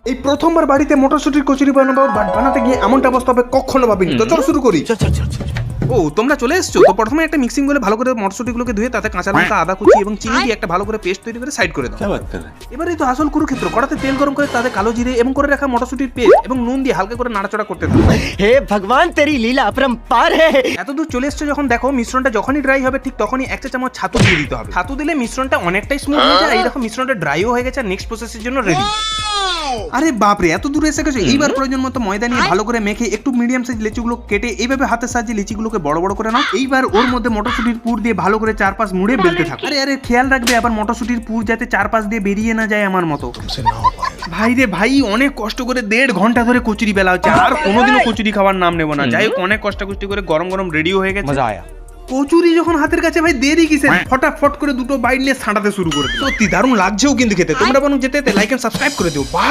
এই প্রথমবার বাড়িতে মটরশুটির কচুরি বানাবো, বাট বানাতে গিয়ে এমনটা অবস্থা হবে কখনো ভাবিনি। তো চলো শুরু করি। ও তোমরা চলে এসছো। তো প্রথমে একটা মিক্সিং বলে ভালো করে মটরশুটিগুলোকে ধুয়ে তাতে কাঁচা লঙ্কা, আদা কুচি এবং চিনি দিয়ে একটা ভালো করে পেস্ট তৈরি করে সাইড করে দাও। এবারে তো আসল কুরুক্ষেত্র। কড়াতে তেল গরম করে তাতে কালো জিরে এবং করে রাখা মটরশুটির পেস্ট এবং নুন দিয়ে হালকা করে নাড়াচাড়া করতে দাও। हे भगवान तेरी लीला अपरंपार है। এতদূর চলে এসছো যখন দেখো মিশ্রণটা যখনই ড্রাই হবে ঠিক তখনই এক চা চামচ ছাতু দিয়ে দিতে হবে। ছাতু দিলে মিশ্রণটা অনেকটাই স্মুথ হয়ে যায়। এইরকম মিশ্রণটা ড্রাইও হয়ে গেছে, নেক্সট প্রসেসের জন্য রেডি। আরে বাপরে, এত দূর এসে গেছে। এইবার প্রয়োজন মতো ময়দা নিয়ে ভালো করে মেখে একটু মিডিয়াম সাইজ লিচিগুলো কেটে এইভাবে হাতের সাহায্যে লিচিগুলোকে বড় বড় করে নাও। এইবার ওর মধ্যে মটরশুটির পুর দিয়ে ভালো করে চারপাশ মুড়ে বেলতে থাকো। আরে আরে খেয়াল রাখবে আবার মটরশুটির পুর যাতে চারপাশ দিয়ে বেরিয়ে না যায় আমার মতো। ভাই রে ভাই, অনেক কষ্ট করে 1.5 ঘন্টা ধরে কচুরি বেলা হচ্ছে, আর কোনোদিনও কচুরি খাওয়ার নাম নেব না। যাই হোক, অনেক কষ্টাকষ্টি করে গরম গরম রেডিও হয়ে গেছে। मजा आया। কচুরি যখন হাতের কাছে, ভাই দেরি কিসের, ফটাফট করে দুটো বাইট নিয়ে ছাঁটাতে শুরু করে দিও। সত্যি দারুণ লাগছেও কিন্তু খেতে। তোমরা বরং যেতে লাইক এন্ড সাবস্ক্রাইব করে দিও।